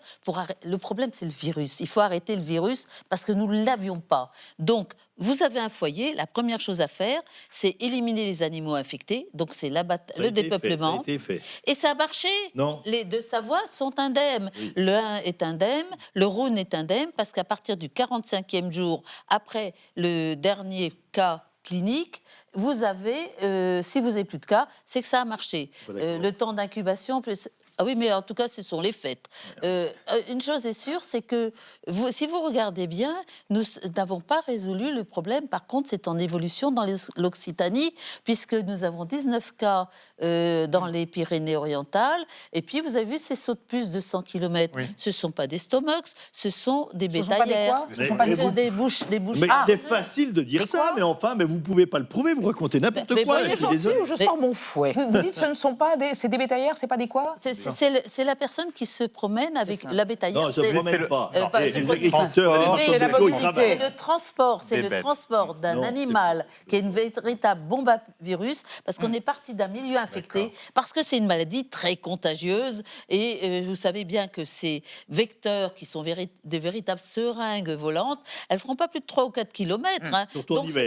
Le problème, c'est le virus. Il faut arrêter le virus parce que nous ne l'avions pas. Donc, vous avez un foyer, la première chose à faire, c'est éliminer les animaux infectés, donc c'est le dépeuplement. Ça a été fait. Et ça a marché. Non. Les deux Savoie sont indemnes. Oui. Le Hain est indemne, le Rhône est indemne, parce qu'à partir du 45e jour, après le dernier cas clinique, vous avez, si vous n'avez plus de cas, c'est que ça a marché. Le temps d'incubation, plus... Ah oui, mais en tout cas, ce sont les fêtes. Une chose est sûre, c'est que si vous regardez bien, nous n'avons pas résolu le problème. Par contre, c'est en évolution dans l'Occitanie, puisque nous avons 19 cas dans les Pyrénées-Orientales. Et puis, vous avez vu ces sauts de plus de 100 km. Oui. Ce ne sont pas des stomachs, ce sont des bétaillères. Ce sont pas des bouches. Mais c'est facile de dire ça, mais enfin, vous ne pouvez pas le prouver. Vous racontez n'importe quoi. Je suis désolé. Je sors mon fouet. Vous dites ce ne sont pas c'est des bétaillères, c'est pas des quoi? C'est la personne qui se promène avec la bétaillère. Non, je ne promène pas. Les agriculteurs, c'est le transport d'un animal qui est une véritable bombe à virus, parce qu'on est parti d'un milieu infecté, parce que c'est une maladie très contagieuse, et vous savez bien que ces vecteurs, qui sont des véritables seringues volantes, elles ne feront pas plus de 3 ou 4 kilomètres.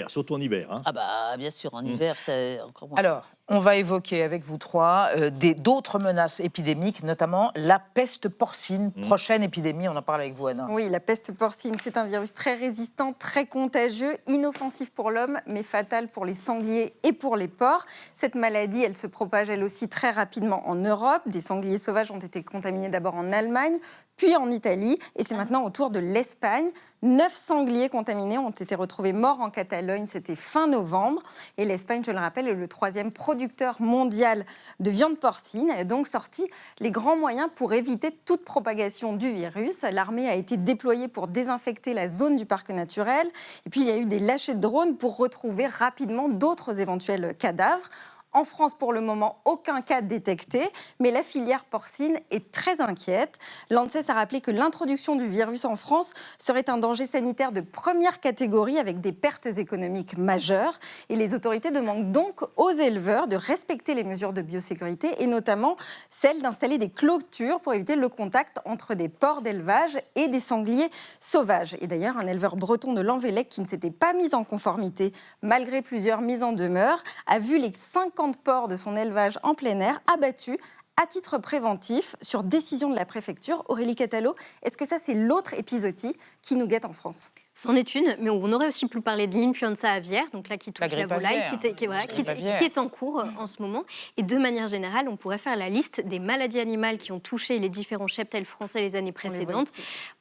Surtout en hiver. Hein. Ah bah, bien sûr, en hiver, c'est encore moins. Alors, on va évoquer avec vous trois d'autres menaces épidémiques, notamment la peste porcine, prochaine épidémie, on en parle avec vous, Anna. Oui, la peste porcine, c'est un virus très résistant, très contagieux, inoffensif pour l'homme, mais fatal pour les sangliers et pour les porcs. Cette maladie, elle se propage elle aussi très rapidement en Europe. Des sangliers sauvages ont été contaminés d'abord en Allemagne, puis en Italie, et c'est maintenant au tour de l'Espagne. 9 sangliers contaminés ont été retrouvés morts en Catalogne, c'était fin novembre. Et l'Espagne, je le rappelle, est le 3e producteur mondial de viande porcine. Elle a donc sorti les grands moyens pour éviter toute propagation du virus. L'armée a été déployée pour désinfecter la zone du parc naturel. Et puis, il y a eu des lâchers de drones pour retrouver rapidement d'autres éventuels cadavres. En France, pour le moment, aucun cas détecté, mais la filière porcine est très inquiète. L'ANSES a rappelé que l'introduction du virus en France serait un danger sanitaire de première catégorie avec des pertes économiques majeures. Et les autorités demandent donc aux éleveurs de respecter les mesures de biosécurité et notamment celle d'installer des clôtures pour éviter le contact entre des porcs d'élevage et des sangliers sauvages. Et d'ailleurs, un éleveur breton de Lanvellec qui ne s'était pas mis en conformité malgré plusieurs mises en demeure a vu les 50 porcs de son élevage en plein air abattus à titre préventif sur décision de la préfecture. Aurélie Catalo, est-ce que ça c'est l'autre épisodie qui nous guette en France ? C'en est une, mais on aurait aussi pu parler de l'influenza aviaire, donc là qui touche la volaille, qui est en cours en ce moment. Et de manière générale, on pourrait faire la liste des maladies animales qui ont touché les différents cheptels français les années précédentes.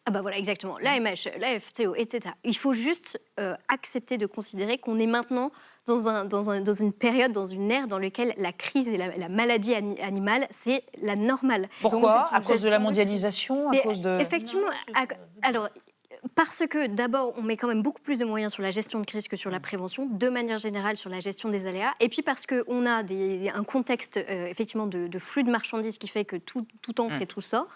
Ah bah voilà, exactement, l'AMH, la FTO, etc. Il faut juste accepter de considérer qu'on est maintenant dans une période, dans une ère dans laquelle la crise et la maladie animale, c'est la normale. Pourquoi ? À cause de la mondialisation, à cause de... Effectivement, alors... Parce que d'abord, on met quand même beaucoup plus de moyens sur la gestion de crise que sur la prévention, de manière générale sur la gestion des aléas. Et puis parce qu'on a un contexte effectivement de flux de marchandises qui fait que tout entre et tout sort.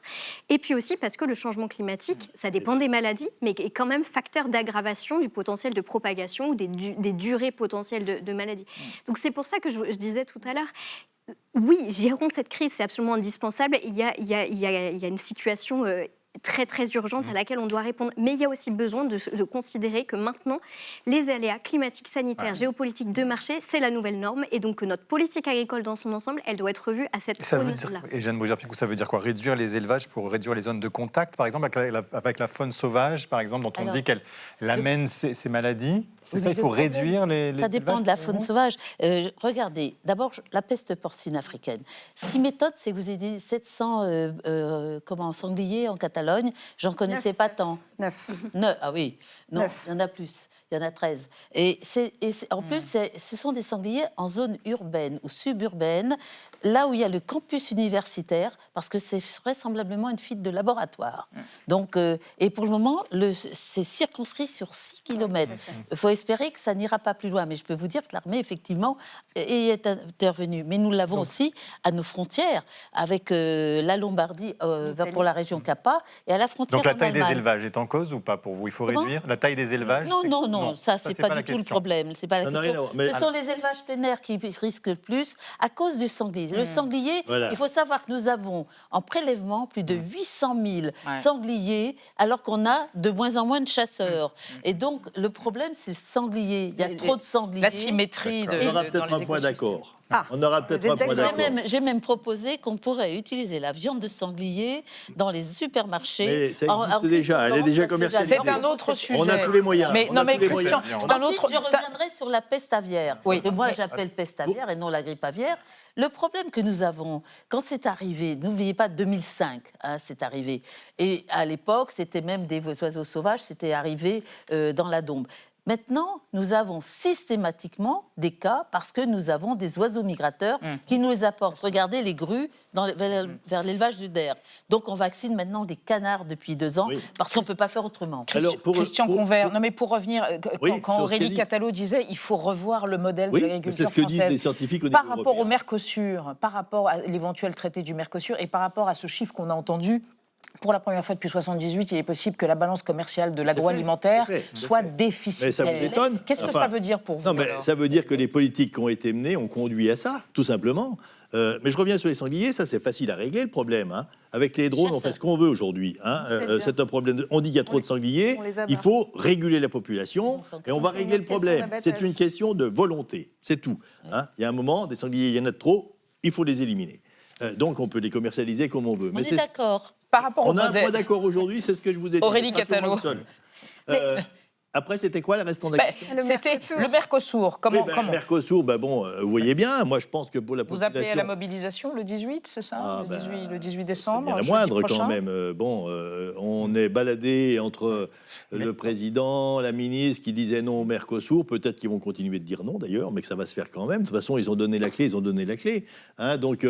Et puis aussi parce que le changement climatique, ça dépend des maladies, mais est quand même facteur d'aggravation du potentiel de propagation ou des durées potentielles de maladies. Donc c'est pour ça que je disais tout à l'heure, oui, gérons cette crise, c'est absolument indispensable. Il y a une situation... très très urgente à laquelle on doit répondre. Mais il y a aussi besoin de considérer que maintenant, les aléas climatiques, sanitaires, géopolitiques de marché, c'est la nouvelle norme. Et donc que notre politique agricole dans son ensemble, elle doit être revue à cette aune-là. Et Jeanne Bruguière-Picot, ça veut dire quoi ? Réduire les élevages pour réduire les zones de contact, par exemple, avec la faune sauvage, par exemple, dont on dit qu'elle amène ces maladies ? C'est ça, il faut réduire les ça dépend de la faune sauvage. Regardez, d'abord, la peste porcine africaine. Ce qui m'étonne, c'est que vous ayez dit 700 sangliers en Catalogne. J'en connaissais pas tant. 9. Ah oui, non, 9. Il y en a plus. Il y en a 13. En plus, ce sont des sangliers en zone urbaine ou suburbaine, là où il y a le campus universitaire, parce que c'est vraisemblablement une fuite de laboratoire. Donc, et pour le moment, c'est circonscrit sur 6 km. Il faut espérer que ça n'ira pas plus loin. Mais je peux vous dire que l'armée, effectivement, est intervenue. Mais nous l'avons aussi à nos frontières, avec la Lombardie pour la région Capa et à la frontière Donc la en taille des Allemagne. élevages est en cause ou pas pour vous? Il faut Comment réduire la taille des élevages? Non, ça c'est pas du tout le problème. C'est pas la question. Ce sont les élevages plein air qui risquent le plus à cause du sanglier. Le sanglier, il faut savoir que nous avons en prélèvement plus de 800 000 sangliers, alors qu'on a de moins en moins de chasseurs. Et donc le problème, c'est le sanglier. Il y a trop de sangliers. L'asymétrie On aura peut-être un point d'accord. On aura peut-être un point d'accord. J'ai même proposé qu'on pourrait utiliser la viande de sanglier dans les supermarchés. Mais ça existe déjà, elle est déjà commercialisée. C'est un autre sujet. On a tous les moyens. Mais Christian, c'est un autre. Je reviendrai sur la peste aviaire, que moi j'appelle peste aviaire et non la grippe aviaire. Le problème que nous avons, quand c'est arrivé, n'oubliez pas 2005, c'est arrivé. Et à l'époque, c'était même des oiseaux sauvages, c'était arrivé dans la Dombe. Maintenant, nous avons systématiquement des cas parce que nous avons des oiseaux migrateurs qui nous les apportent. Regardez les grues vers l'élevage du der. Donc on vaccine maintenant des canards depuis 2 ans parce qu'on ne peut pas faire autrement. Christian Convert, non mais pour revenir, quand Aurélie Catalo disait il faut revoir le modèle de l'agriculture française, c'est ce que disent les scientifiques au niveau par rapport au Mercosur, par rapport à l'éventuel traité du Mercosur et par rapport à ce chiffre qu'on a entendu. Pour la première fois depuis 1978, il est possible que la balance commerciale de l'agroalimentaire soit déficitaire. Mais ça vous étonne? Qu'est-ce que ça veut dire pour vous? Non, mais ça veut dire que les politiques qui ont été menées ont conduit à ça, tout simplement. Mais je reviens sur les sangliers, ça c'est facile à régler le problème. Avec les drones, on fait ce qu'on veut aujourd'hui. C'est un problème. On dit qu'il y a trop de sangliers, il faut réguler la population et on va régler le problème. C'est une question de volonté, c'est tout. Il y a un moment, des sangliers, il y en a de trop, il faut les éliminer. Donc on peut les commercialiser comme on veut. On est d'accord. Par rapport on a un point d'accord aujourd'hui, c'est ce que je vous ai dit. Aurélie Catalo. Après, c'était quoi le restant de la question? C'était le Mercosur. Comment Mercosur, vous voyez bien, moi je pense que pour la population... Vous appelez à la mobilisation le 18, c'est ça? Le 18 décembre, bien la moindre quand même. On est baladé entre le président, la ministre qui disait non au Mercosur, peut-être qu'ils vont continuer de dire non d'ailleurs, mais que ça va se faire quand même. De toute façon, ils ont donné la clé, Donc,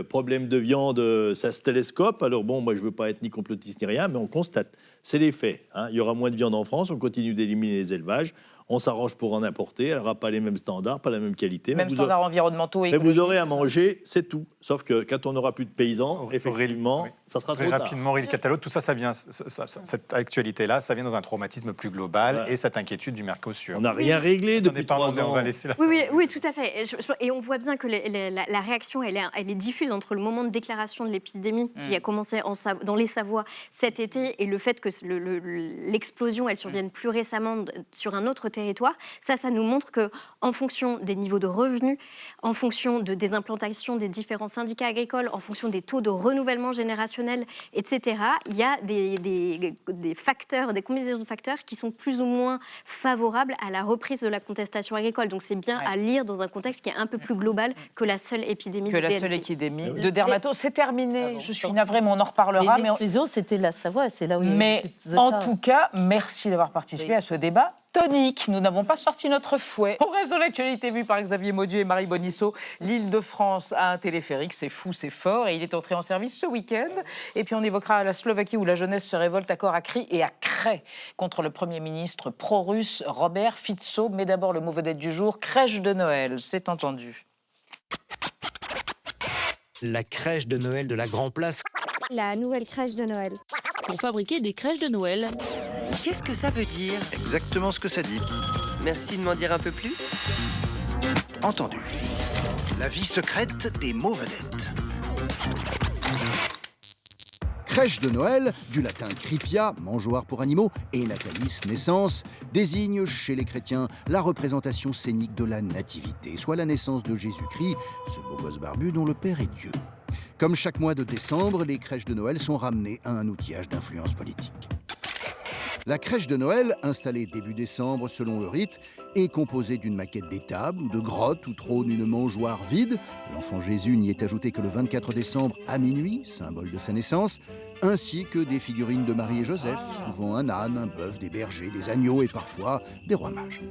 problème de viande, ça se télescope. Alors moi je veux pas être ni complotiste ni rien, mais on constate, c'est les faits. Il y aura moins de viande en France, on continue d'éliminer les élevages, on s'arrange pour en importer, elle n'aura pas les mêmes standards, pas la même qualité. Même standards environnementaux et mais vous aurez à manger, c'est tout. Sauf que quand on n'aura plus de paysans, effectivement, ça sera trop tard. Rapidement, Aurélie Catalo, tout ça vient, cette actualité-là, ça vient dans un traumatisme plus global et cette inquiétude du Mercosur. On n'a rien réglé depuis 3 ans. On va laisser oui, tout à fait. Et on voit bien que la réaction, elle est diffuse entre le moment de déclaration de l'épidémie qui a commencé dans les Savoies cet été et le fait que l'explosion, elle survienne plus récemment sur un autre territoire. Ça nous montre que, en fonction des niveaux de revenus, en fonction des implantations des différents syndicats agricoles, en fonction des taux de renouvellement générationnel, etc., il y a des facteurs, des combinaisons de facteurs qui sont plus ou moins favorables à la reprise de la contestation agricole. Donc c'est bien à lire dans un contexte qui est un peu plus global que la seule épidémie de dermato. C'est terminé. Je suis navrée, mais on en reparlera. L'explosion, c'était la Savoie, c'est là où mais en tout cas, merci d'avoir participé à ce débat tonique. Nous n'avons pas sorti notre fouet. On reste dans l'actualité vue par Xavier Maudieu et Marie Bonisso. L'Île-de-France a un téléphérique, c'est fou, c'est fort, et il est entré en service ce week-end. Et puis on évoquera la Slovaquie où la jeunesse se révolte à corps à cri et à craie contre le Premier ministre pro-russe Robert Fico. Mais d'abord le mot vedette du jour, crèche de Noël, c'est entendu. La crèche de Noël de la Grand Place. La nouvelle crèche de Noël. Pour fabriquer des crèches de Noël. Qu'est-ce que ça veut dire? Exactement ce que ça dit. Merci de m'en dire un peu plus. Entendu. La vie secrète des mots vedettes. Crèche de Noël, du latin cripia, mangeoire pour animaux, et natalis, naissance, désigne chez les chrétiens la représentation scénique de la nativité, soit la naissance de Jésus-Christ, ce beau gosse barbu dont le Père est Dieu. Comme chaque mois de décembre, les crèches de Noël sont ramenées à un outillage d'influence politique. La crèche de Noël, installée début décembre selon le rite, est composée d'une maquette d'étable ou de grotte où trône une mangeoire vide. L'enfant Jésus n'y est ajouté que le 24 décembre à minuit, symbole de sa naissance, ainsi que des figurines de Marie et Joseph, souvent un âne, un bœuf, des bergers, des agneaux et parfois des rois mages.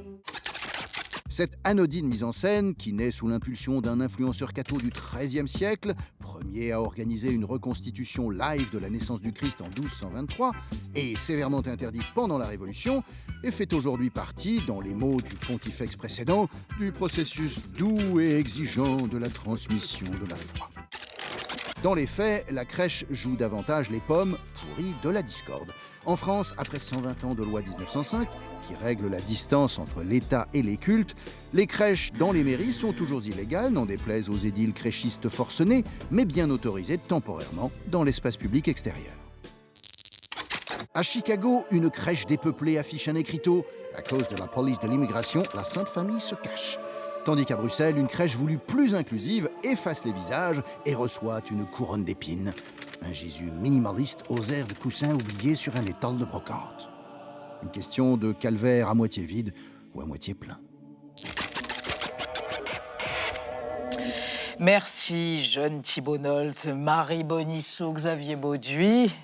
Cette anodine mise en scène, qui naît sous l'impulsion d'un influenceur catho du XIIIe siècle, premier à organiser une reconstitution live de la naissance du Christ en 1223, et sévèrement interdite pendant la Révolution, et fait aujourd'hui partie, dans les mots du pontifex précédent, du processus doux et exigeant de la transmission de la foi. Dans les faits, la crèche joue davantage les pommes pourries de la discorde. En France, après 120 ans de loi 1905, qui règle la distance entre l'État et les cultes, les crèches dans les mairies sont toujours illégales, n'en déplaise aux édiles créchistes forcenés, mais bien autorisées temporairement dans l'espace public extérieur. À Chicago, une crèche dépeuplée affiche un écriteau. À cause de la police de l'immigration, la Sainte Famille se cache. Tandis qu'à Bruxelles, une crèche voulue plus inclusive efface les visages et reçoit une couronne d'épines. Un Jésus minimaliste aux airs de coussin oublié sur un étal de brocante. Une question de calvaire à moitié vide ou à moitié plein. Merci, jeune Thibault Nolte, Marie Bonisseau, Xavier Bauduit.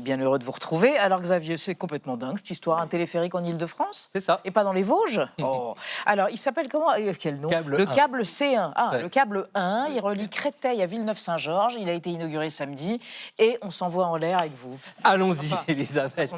Bien heureux de vous retrouver. Alors Xavier, c'est complètement dingue cette histoire, un téléphérique en Ile-de-France. C'est ça. Et pas dans les Vosges. Oh. Alors il s'appelle comment? Quel nom? Le câble C1. Ah, ouais. Le câble 1, il relie Créteil à Villeneuve-Saint-Georges. Il a été inauguré samedi et on s'envoie en l'air avec vous. Allons-y, Elisabeth.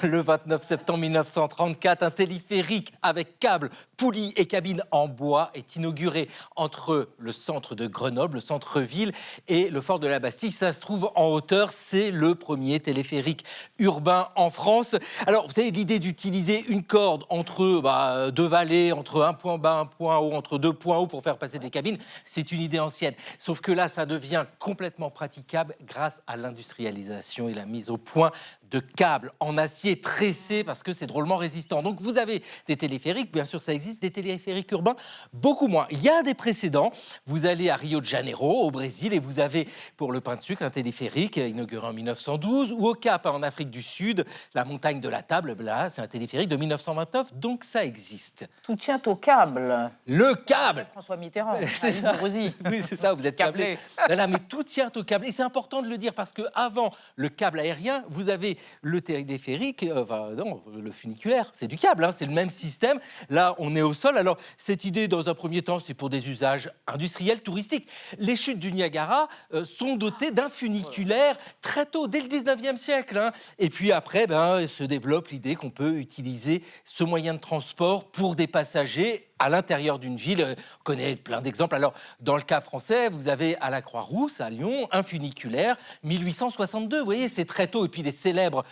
Le 29 septembre 1934, un téléphérique avec câble, poulie et cabine en bois est inauguré entre le centre de Grenoble, le centre-ville, et le fort de la Bastille. Ça se trouve en hauteur. C'est le premier téléphérique urbain en France. Alors, vous savez, l'idée d'utiliser une corde entre deux vallées, entre un point bas, un point haut, entre deux points hauts pour faire passer des cabines, c'est une idée ancienne. Sauf que là, ça devient complètement praticable grâce à l'industrialisation et la mise au point de câbles en acier tressé parce que c'est drôlement résistant. Donc, vous avez des téléphériques, bien sûr, ça existe, des téléphériques urbains, beaucoup moins. Il y a des précédents. Vous allez à Rio de Janeiro, au Brésil, et vous avez, pour le pain de sucre, un téléphérique inauguré en 1912, ou au Cap, en Afrique du Sud, la montagne de la Table, là, c'est un téléphérique de 1929, donc ça existe. Tout tient au câble. Le câble. François Mitterrand. C'est ça. Oui, c'est ça, vous êtes câblé. Voilà, mais tout tient au câble. Et c'est important de le dire parce qu'avant le câble aérien, vous avez le téléphérique, le funiculaire, c'est du câble, hein, c'est le même système. Là, on est au sol. Alors, cette idée, dans un premier temps, c'est pour des usages industriels, touristiques. Les chutes du Niagara sont dotées d'un funiculaire très tôt, dès le 19e siècle. Hein. Et puis après, se développe l'idée qu'on peut utiliser ce moyen de transport pour des passagers à l'intérieur d'une ville. On connaît plein d'exemples. Alors, dans le cas français, vous avez à la Croix-Rousse, à Lyon, un funiculaire, 1862. Vous voyez, c'est très tôt. Et puis les célèbres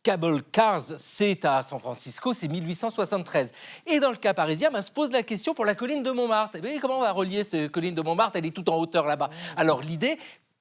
Cable Cars, c'est à San Francisco, c'est 1873. Et dans le cas parisien, se pose la question pour la colline de Montmartre. Et comment on va relier cette colline de Montmartre? Elle est tout en hauteur là-bas. Alors, l'idée,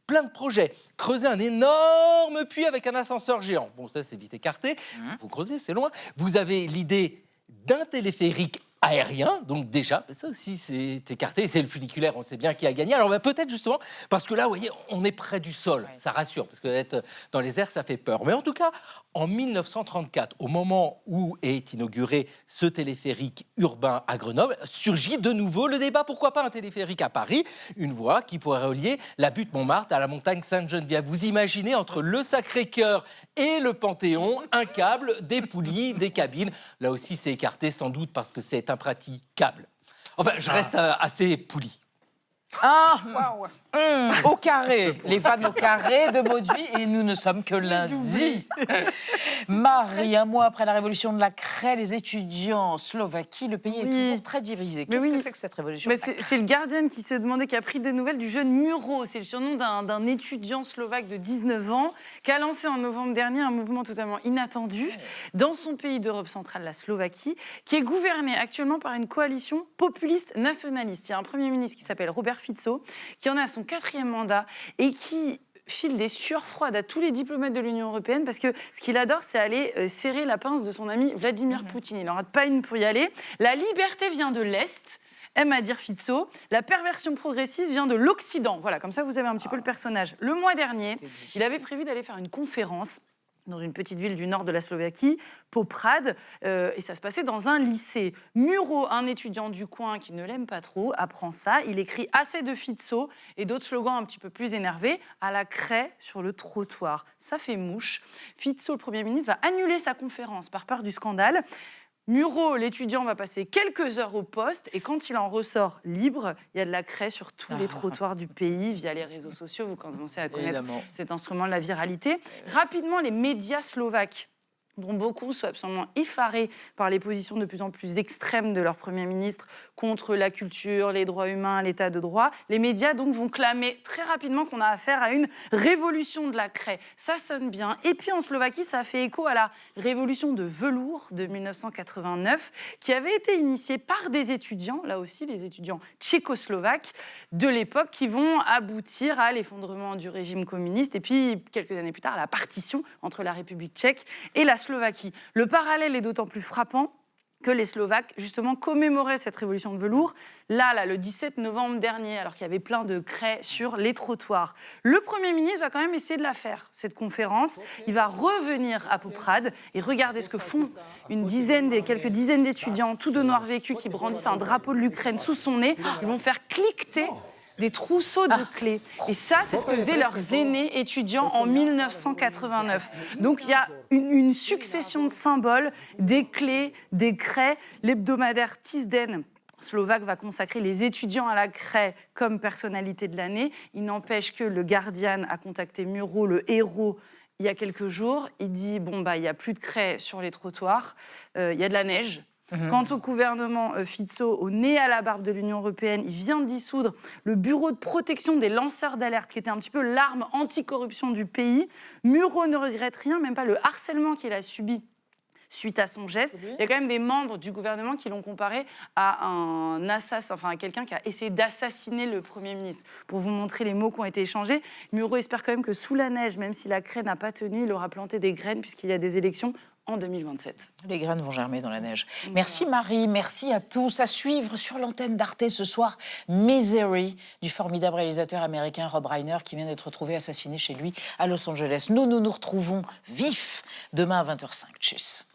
plein de projets. Creuser un énorme puits avec un ascenseur géant. Bon, ça, c'est vite écarté. Vous creusez, c'est loin. Vous avez l'idée d'un téléphérique aérien, donc déjà, ça aussi c'est écarté, c'est le funiculaire, on sait bien qui a gagné. Alors peut-être justement, parce que là, vous voyez, on est près du sol, ça rassure, parce que être dans les airs, ça fait peur. Mais en tout cas, en 1934, au moment où est inauguré ce téléphérique urbain à Grenoble, surgit de nouveau le débat, pourquoi pas un téléphérique à Paris, une voie qui pourrait relier la butte Montmartre à la montagne Sainte-Geneviève. Vous imaginez, entre le Sacré-Cœur et le Panthéon, un câble, des poulies, des cabines. Là aussi, c'est écarté, sans doute parce que c'est impraticable. Enfin, je reste assez pouli. Au carré, les fans au carré de Bauduit, et nous ne sommes que lundi. Marie, un mois après la révolution de la craie, les étudiants en Slovaquie, le pays est toujours très divisé. Qu'est-ce que c'est que cette révolution? C'est le Guardian qui se demandait, qui a pris des nouvelles du jeune Muro. C'est le surnom d'un étudiant slovaque de 19 ans qui a lancé en novembre dernier un mouvement totalement inattendu dans son pays d'Europe centrale, la Slovaquie, qui est gouverné actuellement par une coalition populiste nationaliste. Il y a un Premier ministre qui s'appelle Robert Fico, qui en a son 4e mandat et qui file des sueurs froides à tous les diplomates de l'Union européenne parce que ce qu'il adore, c'est aller serrer la pince de son ami Vladimir Poutine. Il n'en rate pas une pour y aller. La liberté vient de l'Est, aime à dire Fico. La perversion progressiste vient de l'Occident. Voilà, comme ça, vous avez un petit peu le personnage. Le mois dernier, il avait prévu d'aller faire une conférence dans une petite ville du nord de la Slovaquie, Poprad, et ça se passait dans un lycée. Muro, un étudiant du coin qui ne l'aime pas trop, apprend ça. Il écrit assez de Fico et d'autres slogans un petit peu plus énervés, à la craie sur le trottoir. Ça fait mouche. Fico, le Premier ministre, va annuler sa conférence par peur du scandale. Muro, l'étudiant, va passer quelques heures au poste et quand il en ressort libre, il y a de la craie sur tous les trottoirs du pays via les réseaux sociaux. Vous commencez à connaître cet instrument de la viralité. Rapidement, les médias slovaques dont beaucoup sont absolument effarés par les positions de plus en plus extrêmes de leur Premier ministre contre la culture, les droits humains, l'état de droit. Les médias donc vont clamer très rapidement qu'on a affaire à une révolution de la craie. Ça sonne bien. Et puis en Slovaquie, ça fait écho à la révolution de velours de 1989 qui avait été initiée par des étudiants, là aussi les étudiants tchécoslovaques de l'époque, qui vont aboutir à l'effondrement du régime communiste et puis quelques années plus tard à la partition entre la République tchèque et la Slovaquie. Le parallèle est d'autant plus frappant que les Slovaques, justement, commémoraient cette révolution de velours, là, le 17 novembre dernier, alors qu'il y avait plein de craies sur les trottoirs. Le Premier ministre va quand même essayer de la faire, cette conférence. Il va revenir à Poprad et regarder ce que font quelques dizaines d'étudiants, tout de noir vêtus, qui brandissent un drapeau de l'Ukraine sous son nez. Ils vont faire cliqueter des trousseaux de clés. Et ça, c'est ce que faisaient leurs aînés étudiants en 1989. Donc il y a une succession de symboles, des clés, des craies. L'hebdomadaire Tisden slovaque va consacrer les étudiants à la craie comme personnalité de l'année. Il n'empêche que le Guardian a contacté Muro, le héros, il y a quelques jours. Il dit, il n'y a plus de craie sur les trottoirs, il y a de la neige. Quant au gouvernement Fico, au nez à la barbe de l'Union européenne, il vient de dissoudre le bureau de protection des lanceurs d'alerte, qui était un petit peu l'arme anticorruption du pays. Muro ne regrette rien, même pas le harcèlement qu'il a subi suite à son geste. Il y a quand même des membres du gouvernement qui l'ont comparé à un assassin, à quelqu'un qui a essayé d'assassiner le Premier ministre. Pour vous montrer les mots qui ont été échangés, Muro espère quand même que sous la neige, même si la craie n'a pas tenu, il aura planté des graines puisqu'il y a des élections en 2027. Les graines vont germer dans la neige. Merci Marie, merci à tous. À suivre sur l'antenne d'Arte ce soir, Misery, du formidable réalisateur américain Rob Reiner, qui vient d'être retrouvé assassiné chez lui à Los Angeles. Nous nous retrouvons vifs demain à 20h05. Tchuss.